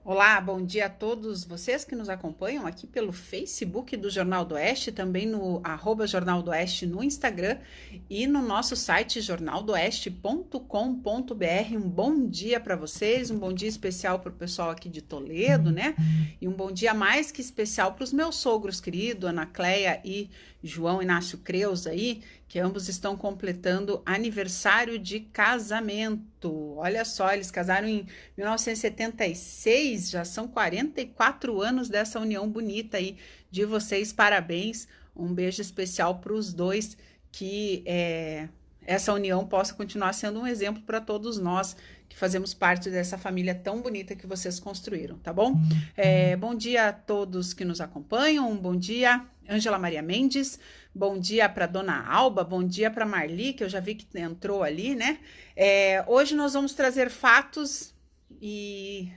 Olá, bom dia a todos vocês que nos acompanham aqui pelo Facebook do Jornal do Oeste, também no Jornal do Oeste no Instagram e no nosso site jornaldoeste.com.br. Um bom dia para vocês, um bom dia especial para o pessoal aqui de Toledo, né? E um bom dia mais que especial para os meus sogros queridos, Ana Cleia e João Inácio Creus aí, que ambos estão completando aniversário de casamento. Olha só, eles casaram em 1976, já são 44 anos dessa união bonita aí de vocês, parabéns. Um beijo especial para os dois, que essa união possa continuar sendo um exemplo para todos nós que fazemos parte dessa família tão bonita que vocês construíram, tá bom? Bom dia a todos que nos acompanham, um bom dia, Ângela Maria Mendes, bom dia para Dona Alba, bom dia para Marli, que eu já vi que entrou ali, né? Hoje nós vamos trazer fatos e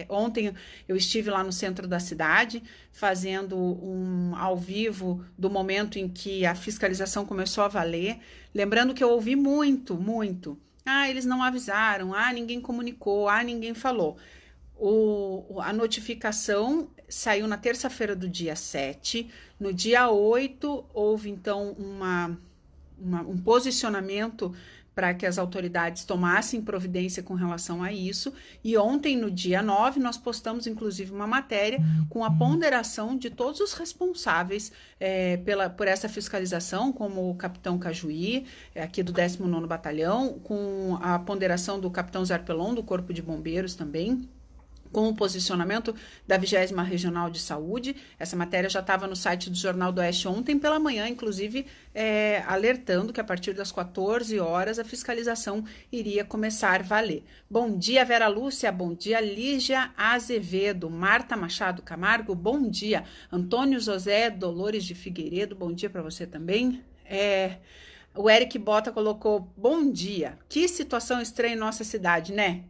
ontem eu estive lá no centro da cidade fazendo um ao vivo do momento em que a fiscalização começou a valer. Lembrando que eu ouvi muito. Ah, eles não avisaram, ah, ninguém comunicou, ah, ninguém falou. A notificação saiu na terça-feira do dia 7. No dia 8, houve então um posicionamento para que as autoridades tomassem providência com relação a isso. E ontem, no dia 9, nós postamos inclusive uma matéria com a ponderação de todos os responsáveis por essa fiscalização, como o capitão Cajuí, aqui do 19º Batalhão, com a ponderação do capitão Zarpelon, do Corpo de Bombeiros também, com o posicionamento da 20ª Regional de Saúde. Essa matéria já estava no site do Jornal do Oeste ontem pela manhã, inclusive alertando que a partir das 14 horas a fiscalização iria começar a valer. Bom dia, Vera Lúcia, bom dia, Lígia Azevedo, Marta Machado Camargo, bom dia, Antônio José Dolores de Figueiredo, bom dia para você também. O Eric Bota colocou, bom dia, que situação estranha em nossa cidade, né?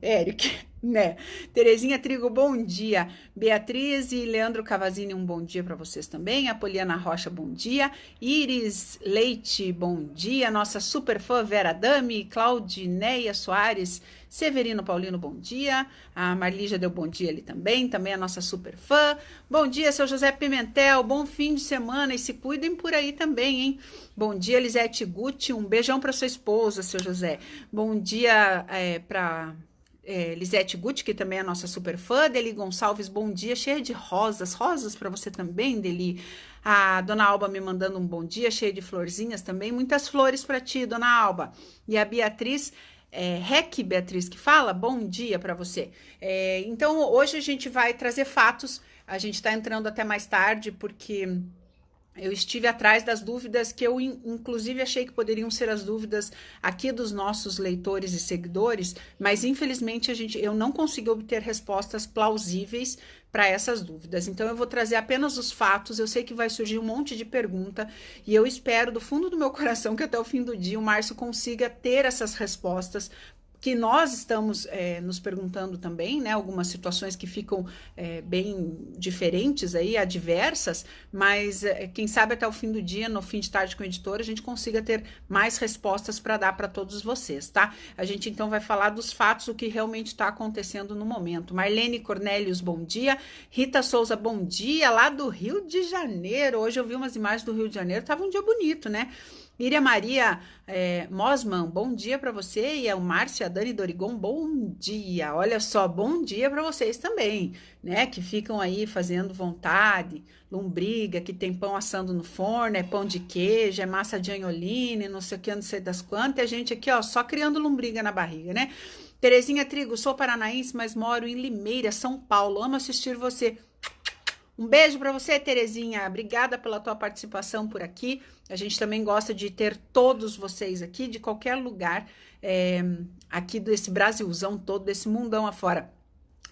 Eric? Né? Terezinha Trigo, bom dia. Beatriz e Leandro Cavazini, um bom dia para vocês também. Apoliana Rocha, bom dia. Iris Leite, bom dia. Nossa super fã Vera Dami, Claudineia Soares, Severino Paulino, bom dia. A Marli já deu bom dia ali também a nossa super fã. Bom dia, seu José Pimentel, bom fim de semana e se cuidem por aí também, hein? Bom dia, Lisete Gucci, um beijão para sua esposa, seu José. Bom dia para Lisete Gucci, que também é nossa super fã. Deli Gonçalves, bom dia, cheia de rosas para você também, Deli. A Dona Alba me mandando um bom dia, cheia de florzinhas também, muitas flores para ti, Dona Alba. E a Beatriz, Beatriz que fala, bom dia para você. Então hoje a gente vai trazer fatos, a gente está entrando até mais tarde porque eu estive atrás das dúvidas que eu, inclusive, achei que poderiam ser as dúvidas aqui dos nossos leitores e seguidores, mas, infelizmente, eu não consegui obter respostas plausíveis para essas dúvidas. Então, eu vou trazer apenas os fatos. Eu sei que vai surgir um monte de pergunta e eu espero, do fundo do meu coração, que até o fim do dia o Márcio consiga ter essas respostas que nós estamos nos perguntando também, né? Algumas situações que ficam bem diferentes aí, adversas, mas quem sabe até o fim do dia, no fim de tarde com o editor, a gente consiga ter mais respostas para dar para todos vocês, tá? A gente então vai falar dos fatos, o que realmente está acontecendo no momento. Marlene Cornélios, bom dia. Rita Souza, bom dia, lá do Rio de Janeiro. Hoje eu vi umas imagens do Rio de Janeiro, tava um dia bonito, né? Miriam Maria Mosman, bom dia para você. E o Márcio e a Dani Dorigon, bom dia. Olha só, bom dia para vocês também, né? Que ficam aí fazendo vontade, lombriga, que tem pão assando no forno, é pão de queijo, é massa de anholine, não sei o que, não sei das quantas. E a gente aqui, ó, só criando lombriga na barriga, né? Terezinha Trigo, sou paranaense, mas moro em Limeira, São Paulo. Amo assistir você. Um beijo para você, Terezinha. Obrigada pela tua participação por aqui. A gente também gosta de ter todos vocês aqui, de qualquer lugar, aqui desse Brasilzão todo, desse mundão afora.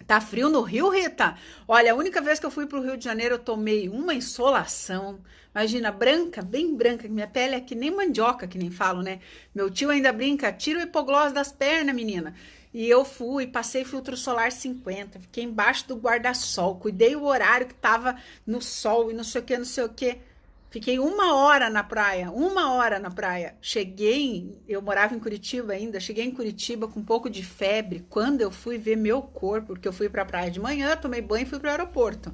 Tá frio no Rio, Rita? Olha, a única vez que eu fui pro Rio de Janeiro, eu tomei uma insolação. Imagina, branca, bem branca, minha pele é que nem mandioca, que nem falo, né? Meu tio ainda brinca, tira o hipoglós das pernas, menina. E eu fui, passei filtro solar 50, fiquei embaixo do guarda-sol, cuidei o horário que tava no sol e não sei o que, não sei o que. Fiquei 1 hora na praia, 1 hora na praia. Eu morava em Curitiba ainda, cheguei em Curitiba com um pouco de febre. Quando eu fui ver meu corpo, porque eu fui pra praia de manhã, tomei banho e fui pro aeroporto.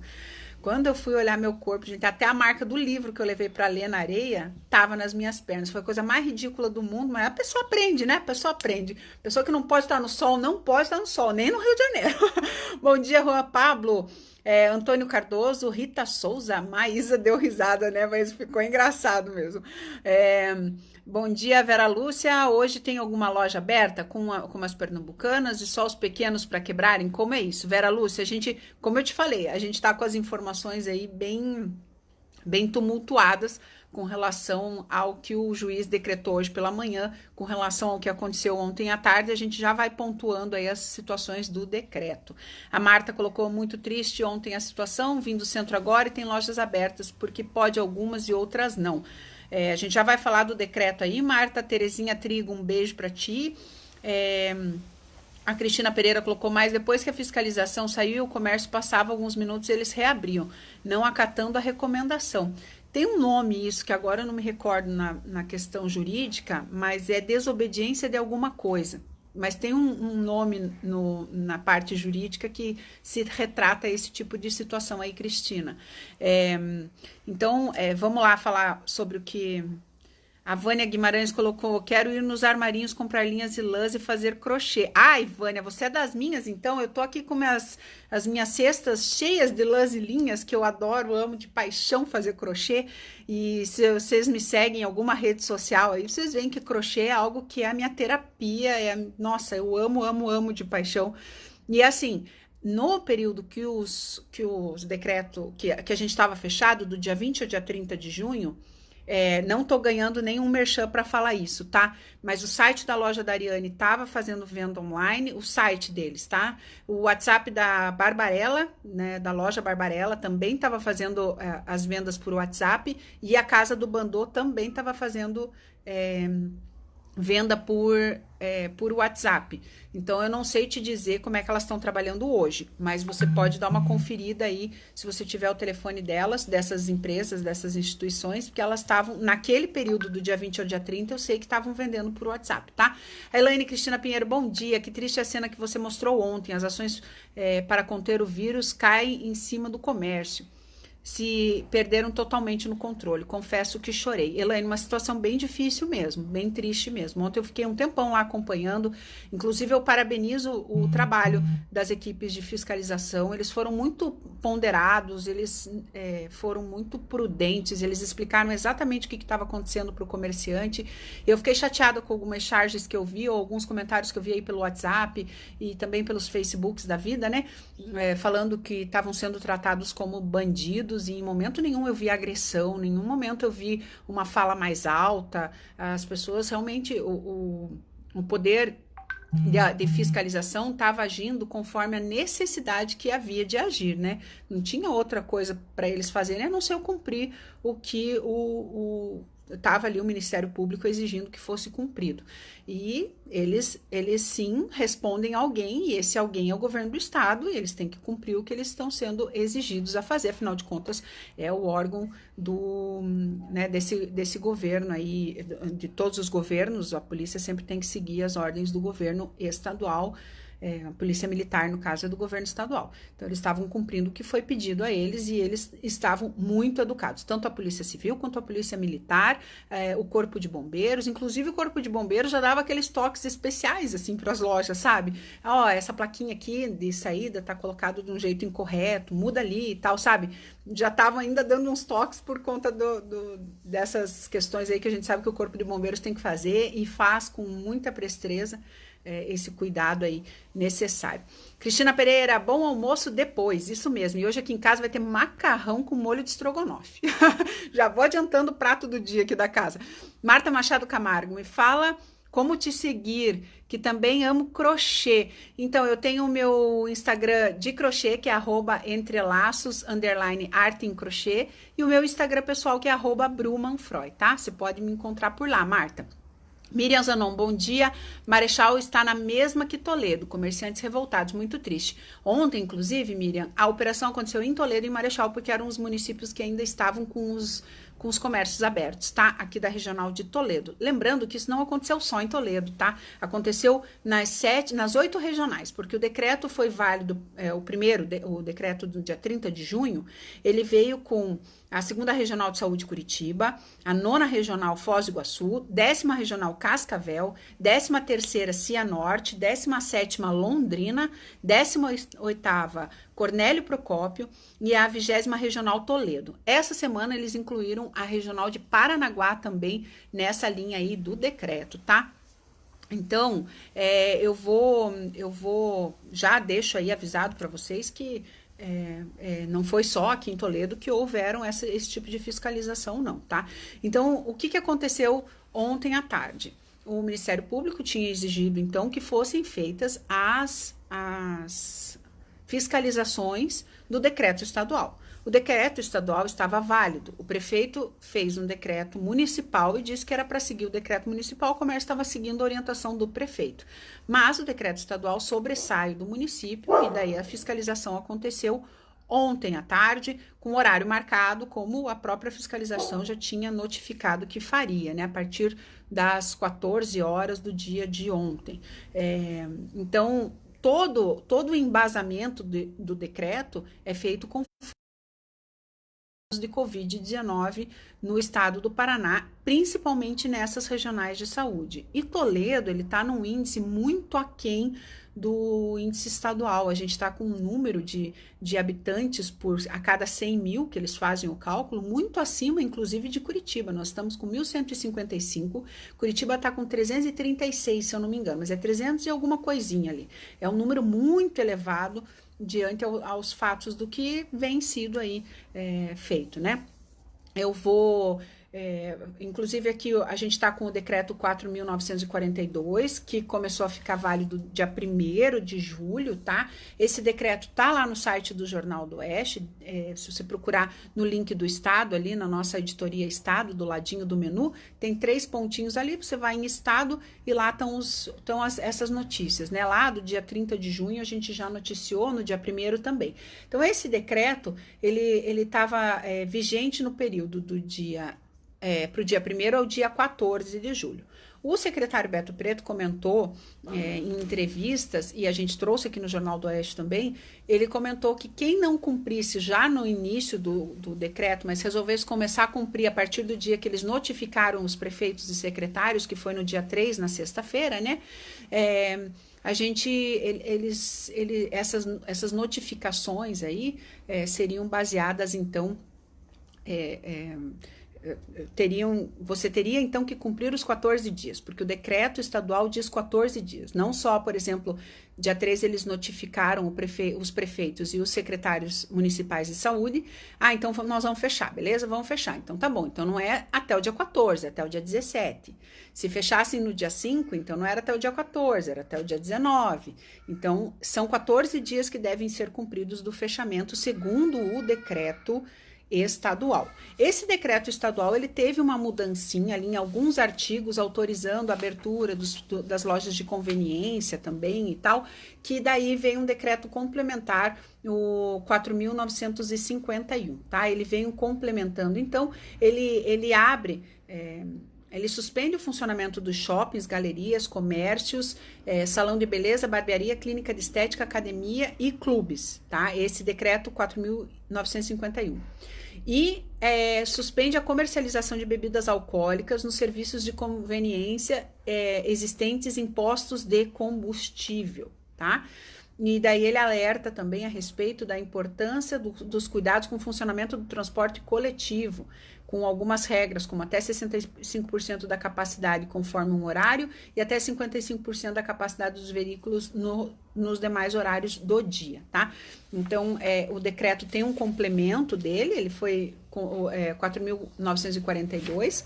Quando eu fui olhar meu corpo, gente, até a marca do livro que eu levei para ler na areia tava nas minhas pernas. Foi a coisa mais ridícula do mundo, mas a pessoa aprende, né? A pessoa aprende. Pessoa que não pode estar no sol, não pode estar no sol, nem no Rio de Janeiro. Bom dia, Juan Pablo. Antônio Cardoso, Rita Souza, Maísa deu risada, né? Mas ficou engraçado mesmo. É, bom dia, Vera Lúcia. Hoje tem alguma loja aberta com as pernambucanas e só os pequenos para quebrarem? Como é isso? Vera Lúcia, a gente, como eu te falei, a gente está com as informações aí bem tumultuadas com relação ao que o juiz decretou hoje pela manhã, com relação ao que aconteceu ontem à tarde, a gente já vai pontuando aí as situações do decreto. A Marta colocou muito triste ontem a situação, vindo do centro agora e tem lojas abertas, porque pode algumas e outras não. A gente já vai falar do decreto aí, Marta. Terezinha Trigo, um beijo para ti. A Cristina Pereira colocou mais, depois que a fiscalização saiu e o comércio passava alguns minutos, eles reabriam, não acatando a recomendação. Tem um nome isso, que agora eu não me recordo na questão jurídica, mas é desobediência de alguma coisa. Mas tem um nome na parte jurídica que se retrata esse tipo de situação aí, Cristina. Então, vamos lá falar sobre o que... A Vânia Guimarães colocou: quero ir nos armarinhos comprar linhas de lãs e fazer crochê. Ai, Vânia, você é das minhas, então? Eu tô aqui com as minhas cestas cheias de lãs e linhas, que eu adoro, amo de paixão fazer crochê. E se vocês me seguem em alguma rede social aí, vocês veem que crochê é algo que é a minha terapia. Nossa, eu amo, amo, amo de paixão. E assim... No período que os decretos, que a gente estava fechado, do dia 20 ao dia 30 de junho, não tô ganhando nenhum merchan para falar isso, tá? Mas o site da loja da Ariane tava fazendo venda online, o site deles, tá? O WhatsApp da Barbarella, né, da loja Barbarella, também tava fazendo as vendas por WhatsApp, e a Casa do Bandô também tava fazendo venda por WhatsApp. Então, eu não sei te dizer como é que elas estão trabalhando hoje, mas você pode dar uma conferida aí, se você tiver o telefone delas, dessas empresas, dessas instituições, porque elas estavam, naquele período do dia 20 ao dia 30, eu sei que estavam vendendo por WhatsApp, tá? A Elaine Cristina Pinheiro, bom dia. Que triste a cena que você mostrou ontem. As ações para conter o vírus caem em cima do comércio. Se perderam totalmente no controle. Confesso que chorei. Elaine, uma situação bem difícil mesmo, bem triste mesmo. Ontem eu fiquei um tempão lá acompanhando, inclusive eu parabenizo o trabalho das equipes de fiscalização. Eles foram muito ponderados, eles foram muito prudentes, eles explicaram exatamente o que estava acontecendo para o comerciante. Eu fiquei chateada com algumas charges que eu vi, ou alguns comentários que eu vi aí pelo WhatsApp e também pelos Facebooks da vida, né? Falando que estavam sendo tratados como bandidos, e em momento nenhum eu vi agressão, em nenhum momento eu vi uma fala mais alta. As pessoas realmente, o poder de fiscalização estava agindo conforme a necessidade que havia de agir, né? Não tinha outra coisa para eles fazerem a não ser cumprir o que estava ali o Ministério Público exigindo que fosse cumprido. E eles sim respondem a alguém, e esse alguém é o governo do estado, e eles têm que cumprir o que eles estão sendo exigidos a fazer. Afinal de contas, é o órgão desse governo aí, de todos os governos. A polícia sempre tem que seguir as ordens do governo estadual. A polícia militar, no caso, é do governo estadual. Então, eles estavam cumprindo o que foi pedido a eles, e eles estavam muito educados, tanto a polícia civil quanto a polícia militar, o corpo de bombeiros. Inclusive, o corpo de bombeiros já dava aqueles toques especiais, assim, para as lojas, sabe? Ó, essa plaquinha aqui de saída tá colocado de um jeito incorreto, muda ali e tal, sabe? Já estavam ainda dando uns toques por conta dessas questões aí que a gente sabe que o corpo de bombeiros tem que fazer, e faz com muita presteza, esse cuidado aí necessário. Cristina Pereira, bom almoço depois, isso mesmo. E hoje aqui em casa vai ter macarrão com molho de estrogonofe. Já vou adiantando o prato do dia aqui da casa. Marta Machado Camargo, me fala como te seguir, que também amo crochê. Então, eu tenho o meu Instagram de crochê, que é @entrelaços_arte em crochê, e o meu Instagram pessoal, que é @brumanfroy, tá? Você pode me encontrar por lá, Marta. Miriam Zanon, bom dia. Marechal está na mesma que Toledo, comerciantes revoltados, muito triste. Ontem, inclusive, Miriam, a operação aconteceu em Toledo e em Marechal, porque eram os municípios que ainda estavam com com os comércios abertos, tá? Aqui da Regional de Toledo. Lembrando que isso não aconteceu só em Toledo, tá? Aconteceu nas 8 regionais, porque o decreto foi válido, o decreto do dia 30 de junho, ele veio com a 2ª Regional de Saúde Curitiba, a 9ª Regional Foz do Iguaçu, 10ª Regional Cascavel, 13ª Cianorte, 17ª Londrina, 18ª Cornélio Procópio e a 20ª Regional Toledo. Essa semana eles incluíram a Regional de Paranaguá também nessa linha aí do decreto, tá? Então, eu vou já deixo aí avisado para vocês que não foi só aqui em Toledo que houveram esse tipo de fiscalização, não, tá? Então, o que aconteceu ontem à tarde? O Ministério Público tinha exigido, então, que fossem feitas as fiscalizações do decreto estadual. O decreto estadual estava válido. O prefeito fez um decreto municipal e disse que era para seguir o decreto municipal, o comércio estava seguindo a orientação do prefeito. Mas o decreto estadual sobressai do município e daí a fiscalização aconteceu ontem à tarde, com horário marcado, como a própria fiscalização já tinha notificado que faria, né, a partir das 14 horas do dia de ontem. Então, todo o embasamento do decreto é feito com de Covid-19 no estado do Paraná, principalmente nessas regionais de saúde. E Toledo, ele está num índice muito aquém do índice estadual. A gente está com um número de habitantes a cada 100 mil, que eles fazem o cálculo, muito acima, inclusive, de Curitiba. Nós estamos com 1.155, Curitiba está com 336, se eu não me engano, mas é 300 e alguma coisinha ali. É um número muito elevado diante aos fatos do que vem sido aí feito, né? Eu vou... inclusive aqui a gente está com o decreto 4.942, que começou a ficar válido dia 1º de julho, tá? Esse decreto tá lá no site do Jornal do Oeste, se você procurar no link do Estado, ali na nossa editoria Estado, do ladinho do menu, tem 3 pontinhos ali, você vai em Estado e lá estão essas notícias, né? Lá do dia 30 de junho a gente já noticiou, no dia 1º também. Então esse decreto, ele estava vigente no período do dia... para o dia 1º ao dia 14 de julho. O secretário Beto Preto comentou em entrevistas, e a gente trouxe aqui no Jornal do Oeste também, ele comentou que quem não cumprisse já no início do decreto, mas resolvesse começar a cumprir a partir do dia que eles notificaram os prefeitos e secretários, que foi no dia 3, na sexta-feira, né? Essas notificações aí seriam baseadas, então... você teria então que cumprir os 14 dias, porque o decreto estadual diz 14 dias. Não só, por exemplo, dia 3 eles notificaram os prefeitos e os secretários municipais de saúde. Então nós vamos fechar, beleza? Vamos fechar. Então tá bom. Então não é até o dia 14, é até o dia 17. Se fechassem no dia 5, então não era até o dia 14, era até o dia 19. Então são 14 dias que devem ser cumpridos do fechamento, segundo o decreto estadual. Esse decreto estadual, ele teve uma mudancinha ali em alguns artigos, autorizando a abertura das lojas de conveniência também e tal, que daí veio um decreto complementar, o 4.951, tá? Ele veio complementando, então, ele abre... ele suspende o funcionamento dos shoppings, galerias, comércios, salão de beleza, barbearia, clínica de estética, academia e clubes, tá? Esse decreto 4.951. E suspende a comercialização de bebidas alcoólicas nos serviços de conveniência existentes em postos de combustível, tá? E daí ele alerta também a respeito da importância dos cuidados com o funcionamento do transporte coletivo, com algumas regras, como até 65% da capacidade conforme um horário e até 55% da capacidade dos veículos nos demais horários do dia, tá? Então, o decreto tem um complemento dele, ele foi 4.942,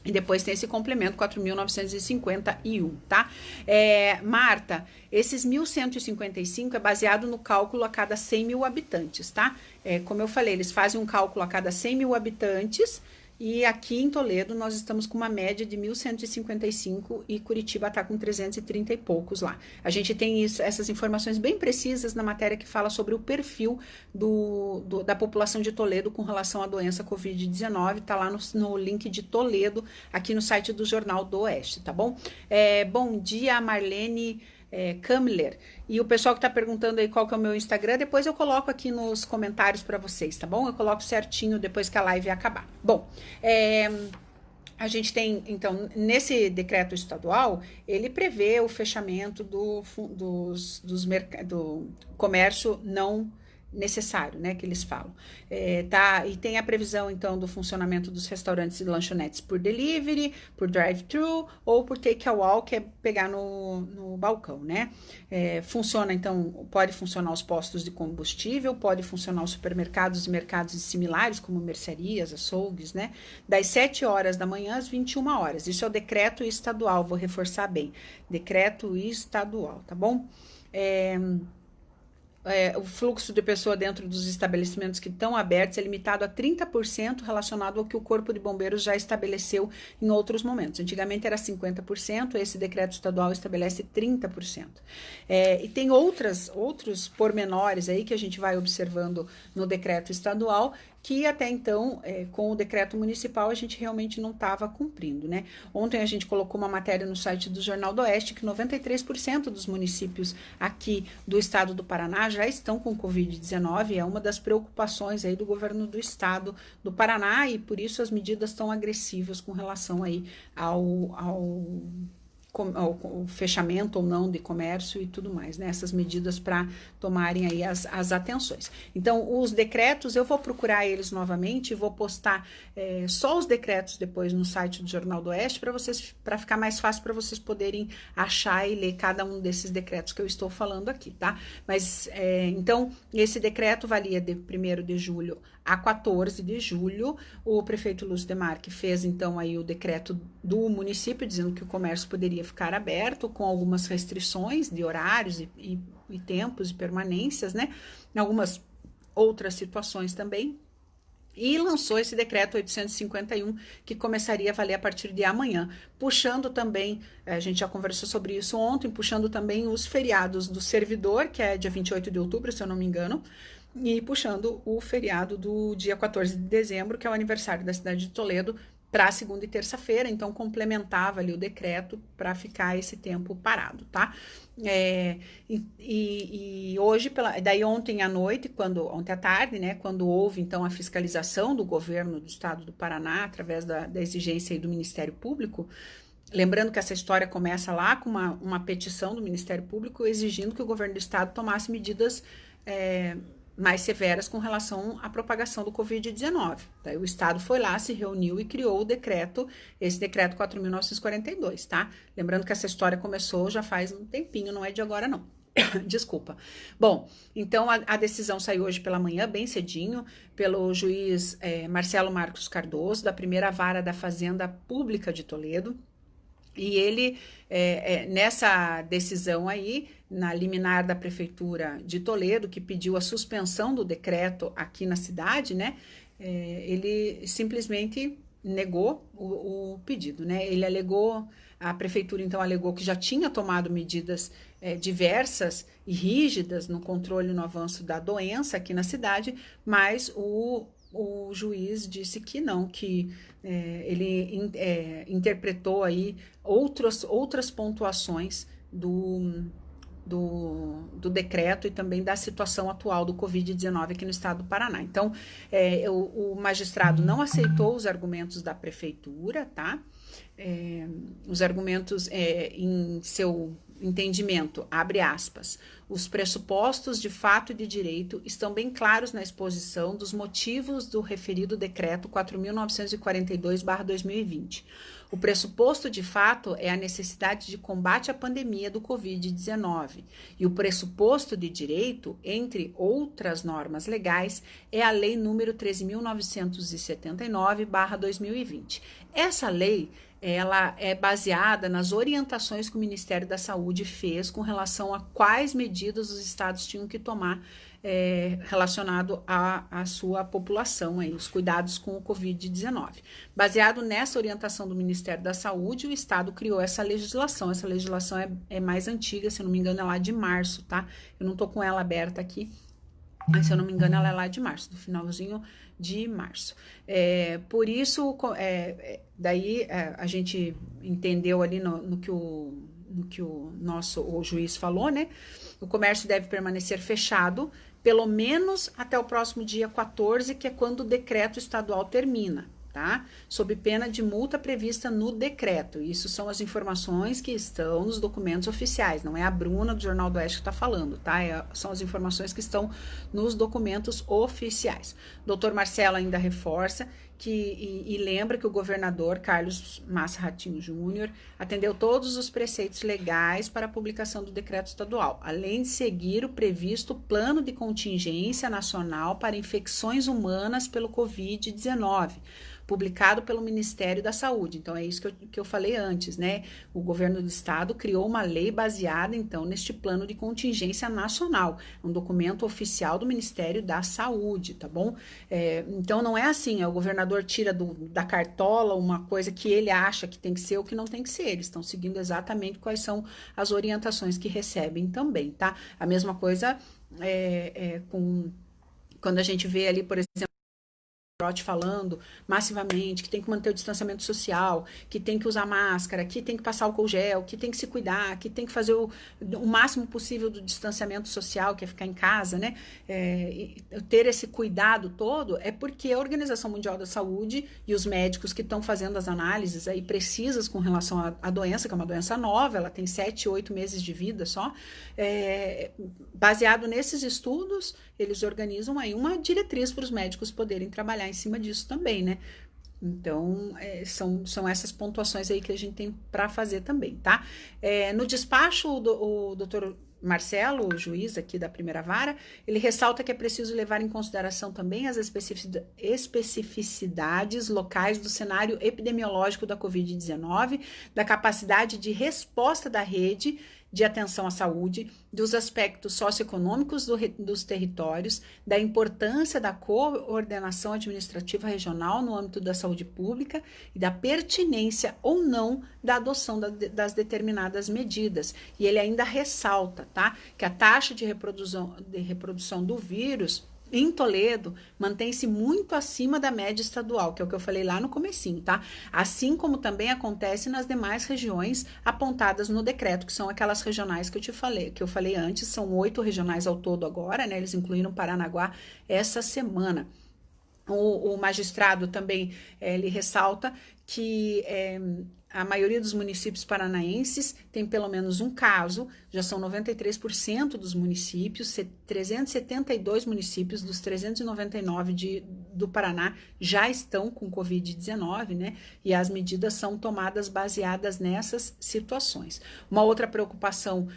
e depois tem esse complemento 4.951, tá? Marta, esses 1.155 é baseado no cálculo a cada 100 mil habitantes, tá? Como eu falei, eles fazem um cálculo a cada 100 mil habitantes E aqui em Toledo nós estamos com uma média de 1.155 e Curitiba está com 330 e poucos lá. A gente tem essas informações bem precisas na matéria que fala sobre o perfil da população de Toledo com relação à doença Covid-19. Está lá no link de Toledo, aqui no site do Jornal do Oeste, tá bom? Bom dia, Marlene Kamler. E o pessoal que está perguntando aí qual que é o meu Instagram, depois eu coloco aqui nos comentários para vocês, tá bom? Eu coloco certinho depois que a live acabar. Bom, a gente tem, então, nesse decreto estadual, ele prevê o fechamento do comércio não necessário, né, que eles falam. Tá, e tem a previsão, então, do funcionamento dos restaurantes e lanchonetes por delivery, por drive-thru ou por take-away, que é pegar no balcão, né? Funciona, então, pode funcionar os postos de combustível, pode funcionar os supermercados e mercados similares, como mercearias, açougues, né? Das 7 horas da manhã às 21 horas. Isso é o decreto estadual, vou reforçar bem. Decreto estadual, tá bom? O fluxo de pessoa dentro dos estabelecimentos que estão abertos é limitado a 30% relacionado ao que o Corpo de Bombeiros já estabeleceu em outros momentos. Antigamente era 50%, esse decreto estadual estabelece 30%. E tem outros pormenores aí que a gente vai observando no decreto estadual, que até então, com o decreto municipal, a gente realmente não estava cumprindo, né? Ontem a gente colocou uma matéria no site do Jornal do Oeste que 93% dos municípios aqui do estado do Paraná já estão com Covid-19, é uma das preocupações aí do governo do estado do Paraná e por isso as medidas tão agressivas com relação aí ao fechamento ou não de comércio e tudo mais, né? Essas medidas para tomarem aí as atenções. Então, os decretos, eu vou procurar eles novamente e vou postar só os decretos depois no site do Jornal do Oeste para ficar mais fácil para vocês poderem achar e ler cada um desses decretos que eu estou falando aqui, tá? Mas, então, esse decreto valia de 1º de julho a 14 de julho, o prefeito Lúcio Demarque fez, então, aí o decreto do município, dizendo que o comércio poderia ficar aberto, com algumas restrições de horários e tempos e permanências, né? Em algumas outras situações também. E lançou esse decreto 851, que começaria a valer a partir de amanhã, puxando também, a gente já conversou sobre isso ontem, puxando também os feriados do servidor, que é dia 28 de outubro, se eu não me engano, e puxando o feriado do dia 14 de dezembro, que é o aniversário da cidade de Toledo, para segunda e terça-feira, então complementava ali o decreto para ficar esse tempo parado, tá? E hoje, daí ontem à noite, ontem à tarde, né, quando houve então a fiscalização do governo do estado do Paraná, através da exigência aí do Ministério Público, lembrando que essa história começa lá com uma petição do Ministério Público exigindo que o governo do estado tomasse medidas mais severas com relação à propagação do Covid-19. Daí o Estado foi lá, se reuniu e criou esse decreto 4.942, tá? Lembrando que essa história começou já faz um tempinho, não é de agora não. Desculpa. Bom, então a decisão saiu hoje pela manhã, bem cedinho, pelo juiz Marcelo Marcos Cardoso, da primeira vara da Fazenda Pública de Toledo, e ele, nessa decisão aí, na liminar da Prefeitura de Toledo, que pediu a suspensão do decreto aqui na cidade, né, ele simplesmente negou o pedido, né, ele alegou, a Prefeitura então alegou que já tinha tomado medidas diversas e rígidas no controle e no avanço da doença aqui na cidade, mas o juiz disse que não, que ele interpretou aí outras pontuações do decreto e também da situação atual do Covid-19 aqui no estado do Paraná. Então, o magistrado não aceitou os argumentos da prefeitura, tá? Os argumentos em seu entendimento, abre aspas, os pressupostos de fato e de direito estão bem claros na exposição dos motivos do referido decreto 4.942/2020. O pressuposto de fato é a necessidade de combate à pandemia do Covid-19 e o pressuposto de direito, entre outras normas legais, é a Lei número 13.979/2020. Essa lei ela é baseada nas orientações que o Ministério da Saúde fez com relação a quais medidas os estados tinham que tomar relacionado à sua população, aí, os cuidados com o Covid-19. Baseado nessa orientação do Ministério da Saúde, o Estado criou essa legislação. Essa legislação é mais antiga, se eu não me engano, é lá de março, tá? Eu não tô com ela aberta aqui, mas se eu não me engano, ela é lá de março, do finalzinho de março. Por isso, daí a gente entendeu ali no que o juiz falou, né? O comércio deve permanecer fechado pelo menos até o próximo dia 14, que é quando o decreto estadual termina, tá? Sob pena de multa prevista no decreto. Isso são as informações que estão nos documentos oficiais, não é a Bruna do Jornal do Oeste que está falando, tá? São as informações que estão nos documentos oficiais. Doutor Marcelo ainda reforça e lembra que o governador Carlos Massa Ratinho Júnior atendeu todos os preceitos legais para a publicação do decreto estadual, além de seguir o previsto plano de contingência nacional para infecções humanas pelo Covid-19, publicado pelo Ministério da Saúde. Então, é isso que eu falei antes, né? O governo do estado criou uma lei baseada, então, neste plano de contingência nacional, um documento oficial do Ministério da Saúde, tá bom? Então, não é assim, o governador tira da cartola uma coisa que ele acha que tem que ser ou que não tem que ser. Eles estão seguindo exatamente quais são as orientações que recebem também, tá? A mesma coisa quando a gente vê ali, por exemplo, falando massivamente que tem que manter o distanciamento social, que tem que usar máscara, que tem que passar álcool gel, que tem que se cuidar, que tem que fazer o máximo possível do distanciamento social, que é ficar em casa, né? Ter esse cuidado todo é porque a Organização Mundial da Saúde e os médicos que estão fazendo as análises aí precisas com relação à doença, que é uma doença nova, ela tem 7, 8 meses de vida só, baseado nesses estudos, eles organizam aí uma diretriz para os médicos poderem trabalhar em cima disso também, né? Então, são essas pontuações aí que a gente tem para fazer também, tá? No despacho, o doutor Marcelo, o juiz aqui da primeira vara, ele ressalta que é preciso levar em consideração também as especificidades locais do cenário epidemiológico da Covid-19, da capacidade de resposta da rede de atenção à saúde, dos aspectos socioeconômicos dos territórios, da importância da coordenação administrativa regional no âmbito da saúde pública e da pertinência ou não da adoção das determinadas medidas. E ele ainda ressalta, tá, que a taxa de reprodução do vírus em Toledo mantém-se muito acima da média estadual, que é o que eu falei lá no comecinho, tá? Assim como também acontece nas demais regiões apontadas no decreto, que são aquelas regionais que eu falei antes, são 8 regionais ao todo agora, né? Eles incluíram Paranaguá essa semana. O magistrado também ele ressalta que a maioria dos municípios paranaenses tem pelo menos um caso, já são 93% dos municípios, 372 municípios dos 399 do Paraná já estão com Covid-19, né? E as medidas são tomadas baseadas nessas situações. Uma outra preocupação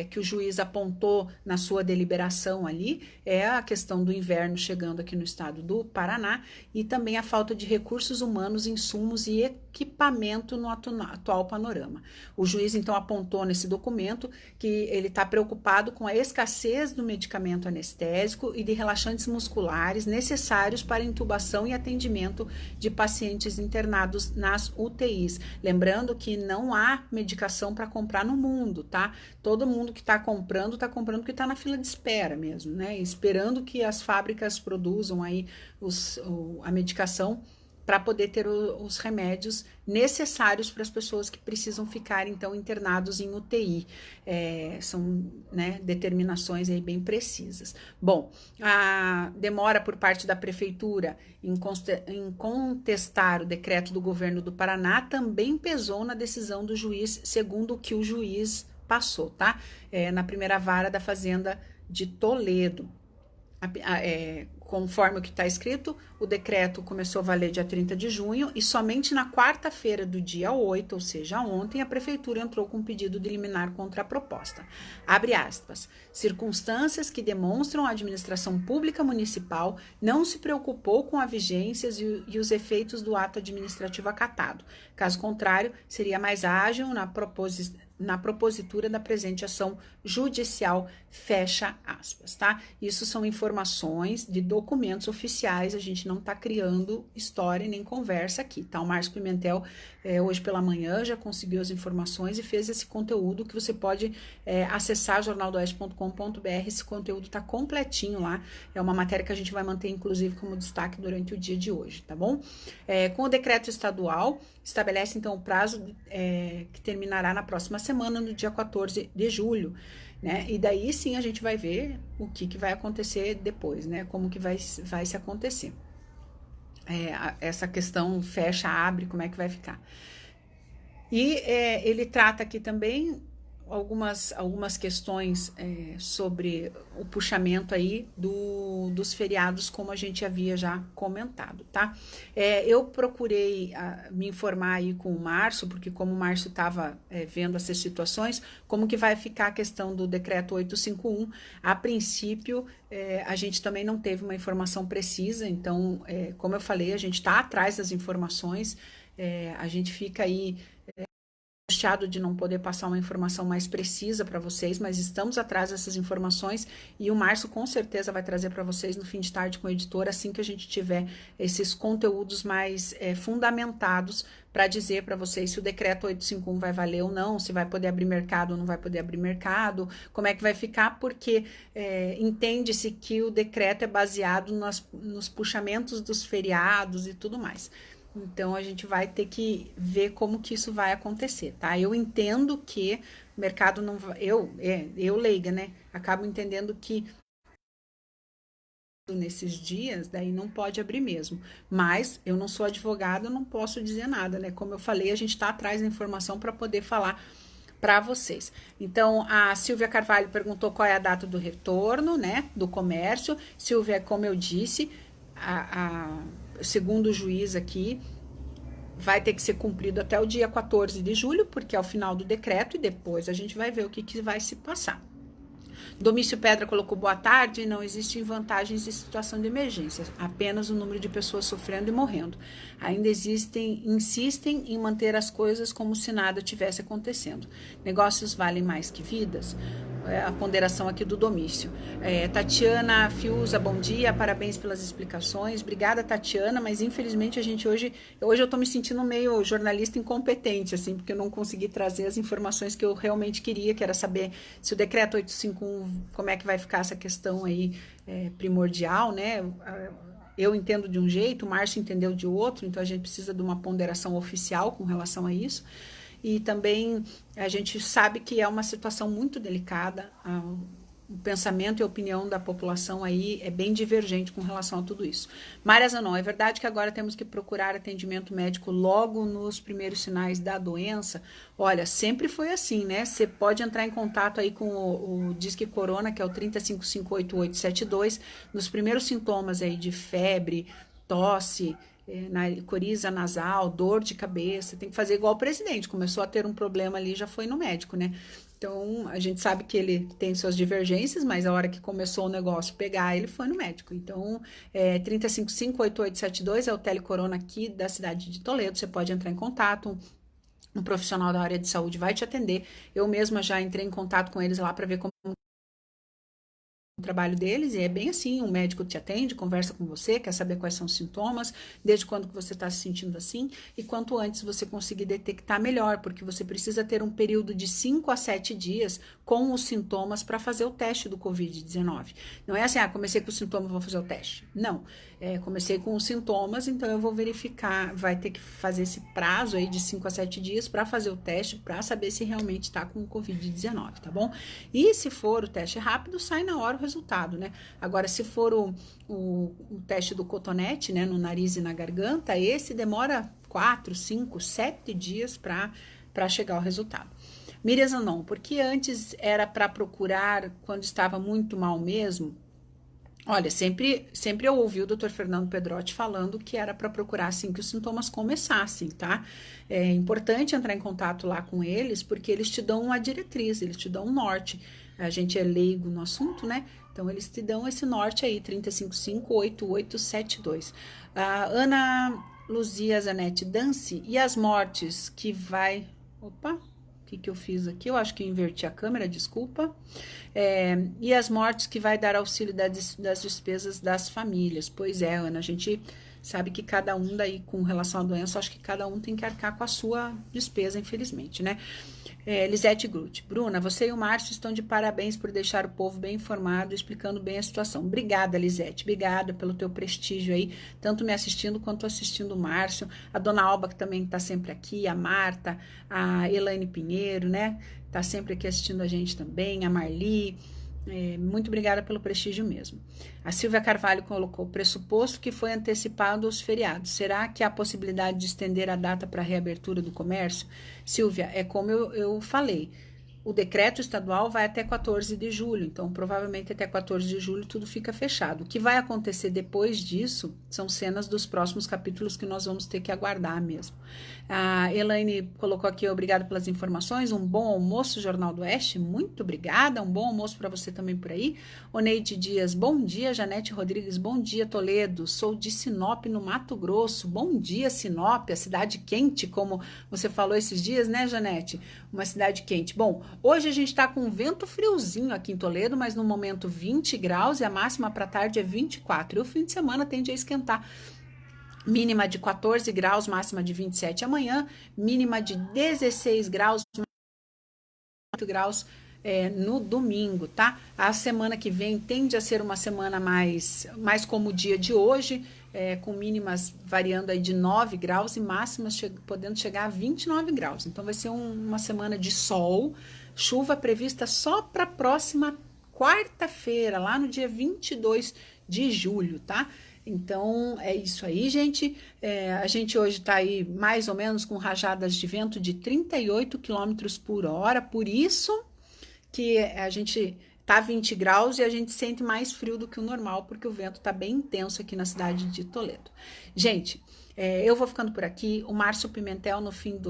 que o juiz apontou na sua deliberação ali é a questão do inverno chegando aqui no estado do Paraná e também a falta de recursos humanos, insumos e equipamento no atual panorama. O juiz, então, apontou nesse documento que ele está preocupado com a escassez do medicamento anestésico e de relaxantes musculares necessários para intubação e atendimento de pacientes internados nas UTIs. Lembrando que não há medicação para comprar no mundo, tá? Todo mundo que está comprando porque está na fila de espera mesmo, né? Esperando que as fábricas produzam aí a medicação para poder ter os remédios necessários para as pessoas que precisam ficar, então, internados em UTI. São, né, determinações aí bem precisas. Bom, a demora por parte da prefeitura em contestar o decreto do governo do Paraná também pesou na decisão do juiz, segundo o que o juiz passou, tá? Na primeira vara da Fazenda de Toledo. conforme o que está escrito, o decreto começou a valer dia 30 de junho e somente na quarta-feira do dia 8, ou seja, ontem, a prefeitura entrou com um pedido de liminar contra a proposta. Abre aspas. Circunstâncias que demonstram a administração pública municipal não se preocupou com as vigências e os efeitos do ato administrativo acatado. Caso contrário, seria mais ágil na propositura da presente ação judicial, fecha aspas, tá? Isso são informações de documentos oficiais, a gente não tá criando história nem conversa aqui, tá? O Márcio Pimentel, hoje pela manhã, já conseguiu as informações e fez esse conteúdo que você pode acessar jornaldoeste.com.br, esse conteúdo tá completinho lá, é uma matéria que a gente vai manter, inclusive, como destaque durante o dia de hoje, tá bom? Com o decreto estadual, estabelece, então, o prazo que terminará na próxima semana, no dia 14 de julho, né? E daí sim a gente vai ver o que vai acontecer depois, né? Como que vai se acontecer. Essa questão fecha, abre, como é que vai ficar. E ele trata aqui também algumas questões sobre o puxamento aí dos feriados, como a gente havia já comentado, tá? Eu procurei me informar aí com o Márcio, porque como o Márcio estava vendo essas situações, como que vai ficar a questão do decreto 851, a princípio a gente também não teve uma informação precisa, então, como eu falei, a gente está atrás das informações, a gente fica aí angustiado de não poder passar uma informação mais precisa para vocês, mas estamos atrás dessas informações e o Márcio com certeza vai trazer para vocês no fim de tarde com o editor, assim que a gente tiver esses conteúdos mais fundamentados para dizer para vocês se o decreto 851 vai valer ou não, se vai poder abrir mercado ou não vai poder abrir mercado, como é que vai ficar, porque entende-se que o decreto é baseado nos puxamentos dos feriados e tudo mais. Então, a gente vai ter que ver como que isso vai acontecer, tá? Eu entendo que o mercado não vai... Eu leiga, né? Acabo entendendo que nesses dias, daí não pode abrir mesmo. Mas eu não sou advogada, eu não posso dizer nada, né? Como eu falei, a gente está atrás da informação para poder falar para vocês. Então, a Silvia Carvalho perguntou qual é a data do retorno, né? Do comércio. Silvia, como eu disse, segundo o juiz aqui, vai ter que ser cumprido até o dia 14 de julho, porque é o final do decreto, e depois a gente vai ver o que vai se passar. Domício Pedra colocou boa tarde, não existem vantagens de situação de emergência, apenas o número de pessoas sofrendo e morrendo. Ainda insistem em manter as coisas como se nada tivesse acontecendo. Negócios valem mais que vidas? A ponderação aqui do Domício. Tatiana Fiuza, bom dia, parabéns pelas explicações. Obrigada, Tatiana, mas infelizmente a gente hoje eu tô me sentindo meio jornalista incompetente, assim, porque eu não consegui trazer as informações que eu realmente queria, que era saber se o decreto 851, como é que vai ficar essa questão aí primordial, né? Eu entendo de um jeito, o Márcio entendeu de outro, então a gente precisa de uma ponderação oficial com relação a isso. E também a gente sabe que é uma situação muito delicada, o pensamento e a opinião da população aí é bem divergente com relação a tudo isso. Mária Zanon, é verdade que agora temos que procurar atendimento médico logo nos primeiros sinais da doença? Olha, sempre foi assim, né? Você pode entrar em contato aí com o Disque Corona, que é o 30558872, nos primeiros sintomas aí de febre, tosse, coriza nasal, dor de cabeça, tem que fazer igual o presidente, começou a ter um problema ali, já foi no médico, né? Então, a gente sabe que ele tem suas divergências, mas a hora que começou o negócio pegar, ele foi no médico. Então, 30558872 é o Telecorona aqui da cidade de Toledo, você pode entrar em contato, um profissional da área de saúde vai te atender. Eu mesma já entrei em contato com eles lá para ver como o trabalho deles, e é bem assim, um médico te atende, conversa com você, quer saber quais são os sintomas, desde quando que você está se sentindo assim, e quanto antes você conseguir detectar melhor, porque você precisa ter um período de 5 a 7 dias com os sintomas para fazer o teste do Covid-19. Não é assim, comecei com os sintomas, vou fazer o teste. Não, comecei com os sintomas, então eu vou verificar, vai ter que fazer esse prazo aí de 5 a 7 dias para fazer o teste, para saber se realmente está com o Covid-19, tá bom? E se for o teste rápido, sai na hora o resultado, né? Agora, se for o teste do cotonete, né, no nariz e na garganta, esse demora 4, 5, 7 dias para chegar ao resultado. Miriam Zanon, porque antes era para procurar quando estava muito mal mesmo? Olha, sempre eu ouvi o Dr. Fernando Pedrotti falando que era para procurar assim que os sintomas começassem, tá? É importante entrar em contato lá com eles, porque eles te dão uma diretriz, eles te dão um norte. A gente é leigo no assunto, né? Então eles te dão esse norte aí, 355-8872. A Ana Luzia Zanetti Dance e as mortes que vai. Opa, o que eu fiz aqui? Eu acho que eu inverti a câmera, desculpa. E as mortes que vai dar auxílio das despesas das famílias. Pois é, Ana, a gente sabe que cada um daí, com relação à doença, acho que cada um tem que arcar com a sua despesa, infelizmente, né? Lisete Gruth. Bruna, você e o Márcio estão de parabéns por deixar o povo bem informado, explicando bem a situação. Obrigada, Lisete. Obrigada pelo teu prestígio aí, tanto me assistindo quanto assistindo o Márcio. A dona Alba, que também está sempre aqui, a Marta, a Elaine Pinheiro, né? Tá sempre aqui assistindo a gente também, a Marli. Muito obrigada pelo prestígio mesmo. A Silvia Carvalho colocou: pressuposto que foi antecipado os feriados. Será que há possibilidade de estender a data para a reabertura do comércio? Silvia, é como eu falei. O decreto estadual vai até 14 de julho, então provavelmente até 14 de julho tudo fica fechado. O que vai acontecer depois disso são cenas dos próximos capítulos que nós vamos ter que aguardar mesmo. A Elaine colocou aqui: obrigada pelas informações, um bom almoço, Jornal do Oeste, muito obrigada, um bom almoço para você também por aí. Oneide Dias, bom dia. Janete Rodrigues, bom dia, Toledo, sou de Sinop, no Mato Grosso. Bom dia, Sinop, a cidade quente, como você falou esses dias, né, Janete? Uma cidade quente. Bom, hoje a gente está com um vento friozinho aqui em Toledo, mas no momento 20 graus e a máxima para tarde é 24. E o fim de semana tende a esquentar. Mínima de 14 graus, máxima de 27 amanhã, mínima de 16 graus, 8 graus no domingo, tá? A semana que vem tende a ser uma semana mais como o dia de hoje, com mínimas variando aí de 9 graus e máximas podendo chegar a 29 graus. Então vai ser uma semana de sol, chuva prevista só para a próxima quarta-feira, lá no dia 22 de julho, tá? Então, é isso aí, gente. A gente hoje está aí mais ou menos com rajadas de vento de 38 km por hora, por isso que a gente tá 20 graus e a gente sente mais frio do que o normal, porque o vento tá bem intenso aqui na cidade de Toledo. Gente, eu vou ficando por aqui. O Márcio Pimentel, no fim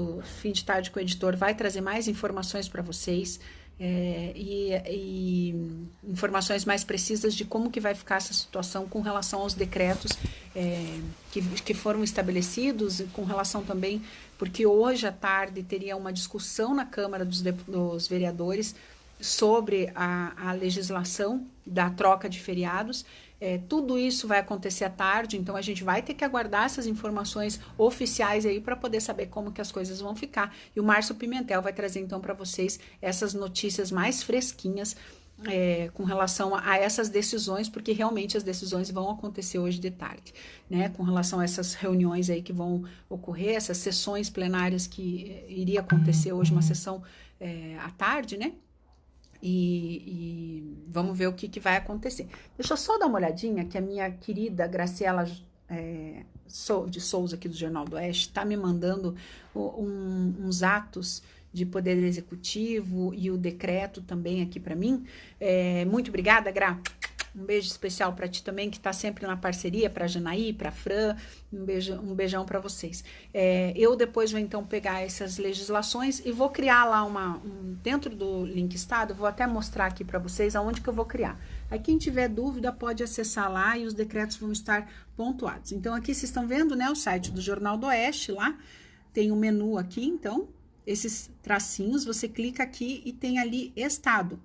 de tarde com o editor, vai trazer mais informações para vocês. E informações mais precisas de como que vai ficar essa situação com relação aos decretos que foram estabelecidos, e com relação também, porque hoje à tarde teria uma discussão na Câmara dos Vereadores sobre a legislação da troca de feriados. Tudo isso vai acontecer à tarde, então a gente vai ter que aguardar essas informações oficiais aí para poder saber como que as coisas vão ficar. E o Márcio Pimentel vai trazer então para vocês essas notícias mais fresquinhas com relação a essas decisões, porque realmente as decisões vão acontecer hoje de tarde, né? Com relação a essas reuniões aí que vão ocorrer, essas sessões plenárias que iria acontecer hoje, uma sessão à tarde, né? E vamos ver o que vai acontecer. Deixa eu só dar uma olhadinha que a minha querida Graciela de Souza, aqui do Jornal do Oeste, está me mandando uns atos de poder executivo e o decreto também aqui para mim. Muito obrigada, Gra. Um beijo especial para ti também, que está sempre na parceria, para a Janaí, para a Fran, um beijão para vocês. Eu depois vou então pegar essas legislações e vou criar lá dentro do Link Estado, vou até mostrar aqui para vocês aonde que eu vou criar. Aí quem tiver dúvida pode acessar lá e os decretos vão estar pontuados. Então aqui vocês estão vendo, né, o site do Jornal do Oeste, lá tem um menu aqui, então, esses tracinhos, você clica aqui e tem ali Estado.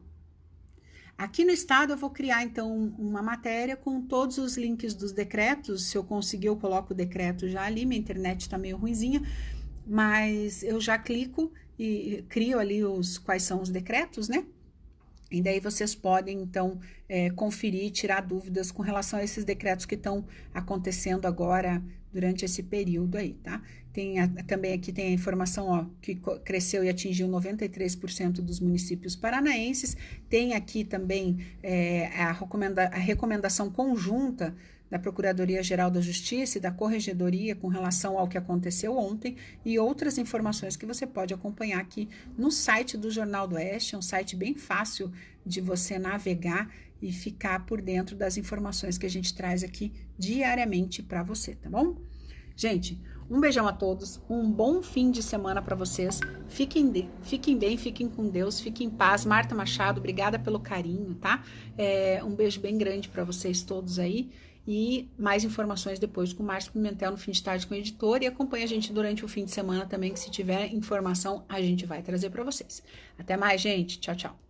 Aqui no estado eu vou criar então uma matéria com todos os links dos decretos. Se eu conseguir, eu coloco o decreto já ali. Minha internet está meio ruinzinha, mas eu já clico e crio ali quais são os decretos, né? E daí vocês podem então conferir, tirar dúvidas com relação a esses decretos que estão acontecendo agora durante esse período aí, tá? Também aqui tem a informação, ó, que cresceu e atingiu 93% dos municípios paranaenses. Tem aqui também a recomendação conjunta da Procuradoria-Geral da Justiça e da Corregedoria com relação ao que aconteceu ontem e outras informações que você pode acompanhar aqui no site do Jornal do Oeste. É um site bem fácil de você navegar e ficar por dentro das informações que a gente traz aqui diariamente para você, tá bom? Gente, um beijão a todos, um bom fim de semana para vocês. Fiquem bem, fiquem com Deus, fiquem em paz. Marta Machado, obrigada pelo carinho, tá? Um beijo bem grande para vocês todos aí. E mais informações depois com o Márcio Pimentel no Fim de Tarde com o editor. E acompanhe a gente durante o fim de semana também, que se tiver informação a gente vai trazer para vocês. Até mais, gente. Tchau, tchau.